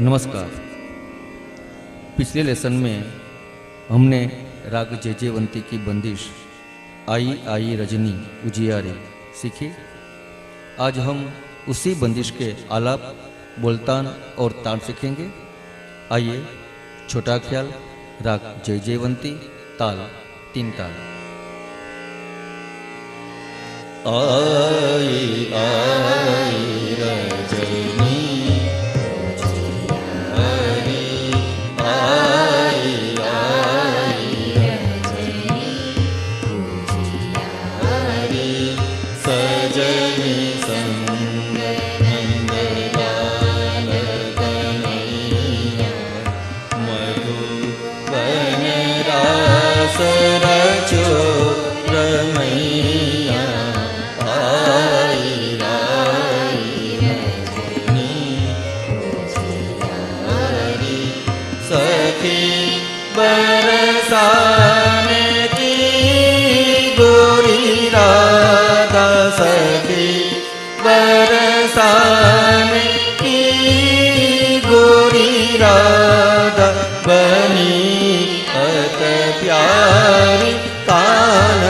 नमस्कार। पिछले लेसन में हमने राग जयजयवंती की बंदिश आई आई रजनी उजियारी सीखी। आज हम उसी बंदिश के आलाप, बोलतान और तान सीखेंगे। आइए, छोटा ख्याल, राग जयजयवंती, ताल 3 ताल। आई आई रजनी बरसाने की गोरी राधा सखी, बरसाने की गोरी राधा बनी अत प्यारी कान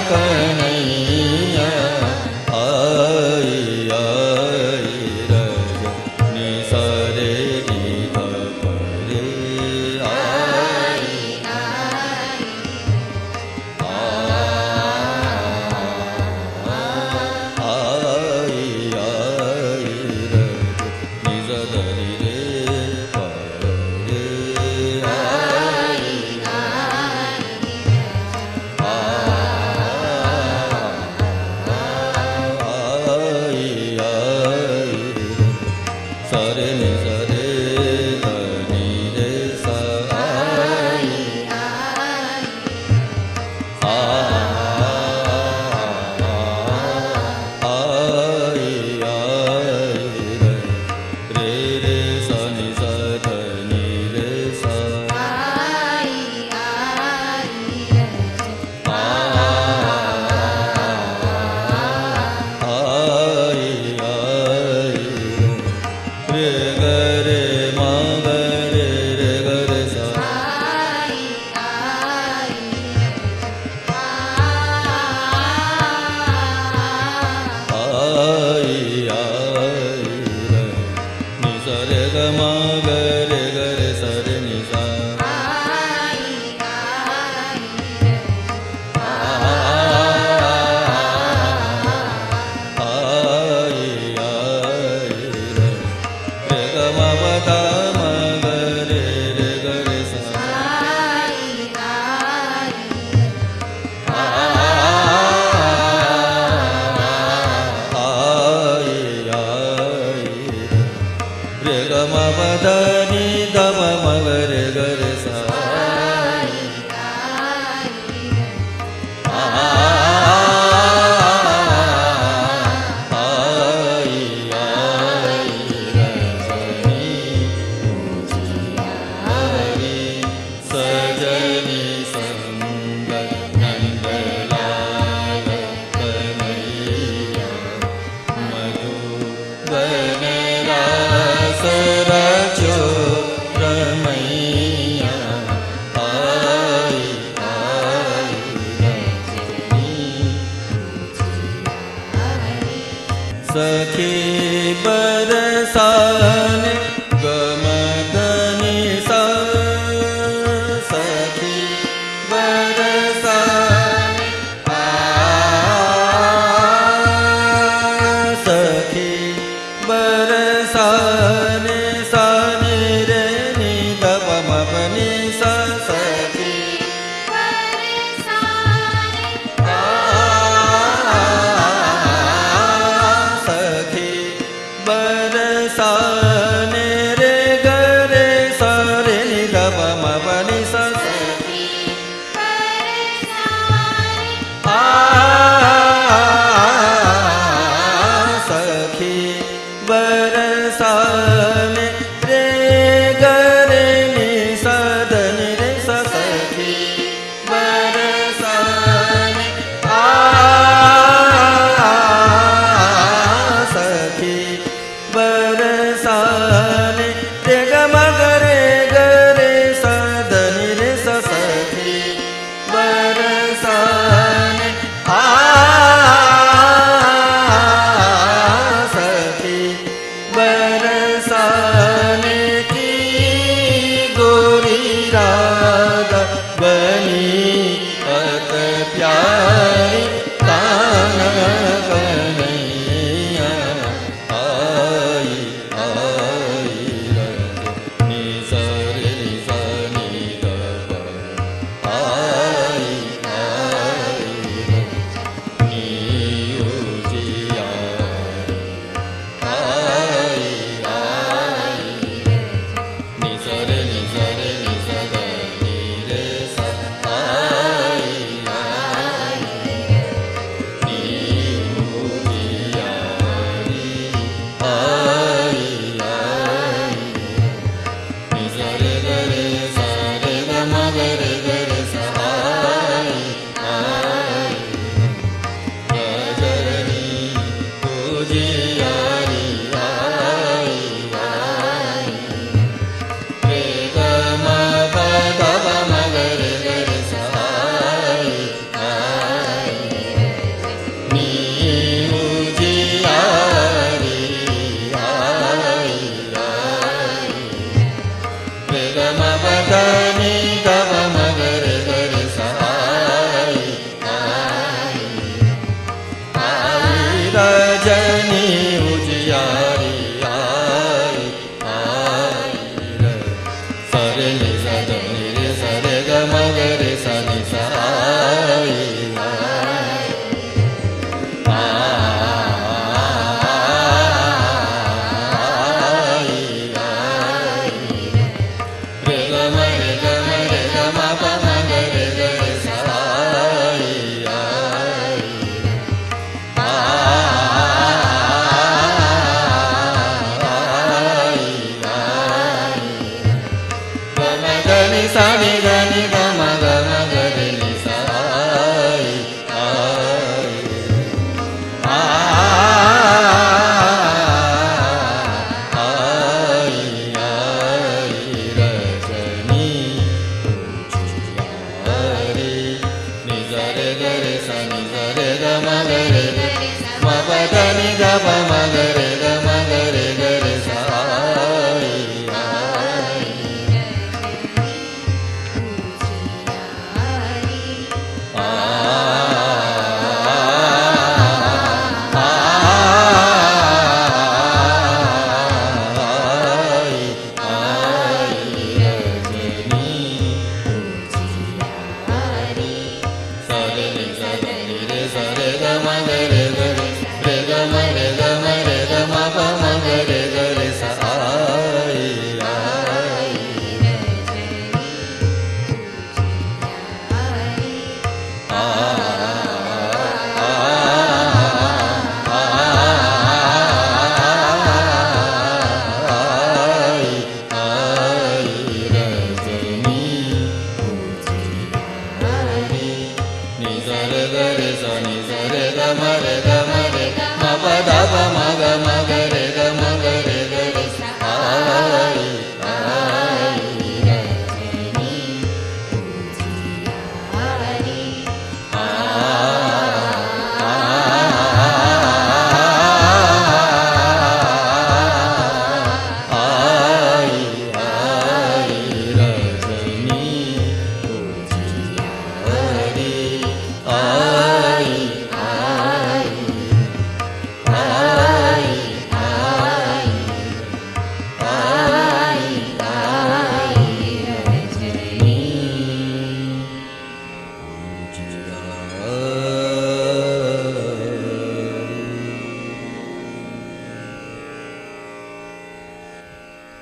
कन्हैया। आई आई रजनी सरे गीत परे रचो रमैया। म प ध नि ग प म ग रे ग रे सा आई रजनी उजियारी आई सा रे नि सा ध नि रे सा रे ग म ग रे सा नि सा आई सा नि ग नि ग म ग रे नि सा आई रजनी उजियारी नि ज रे ग रे सा नि ज रे ग म ग रे म प ध नि ग प म ग रे ग म ग रे ग रे सा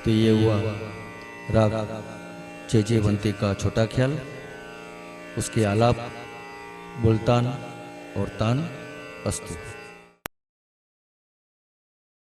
तो ये हुआ राग जयजयवंती का छोटा ख्याल, उसके आलाप, बोलतान और तान अस्तु।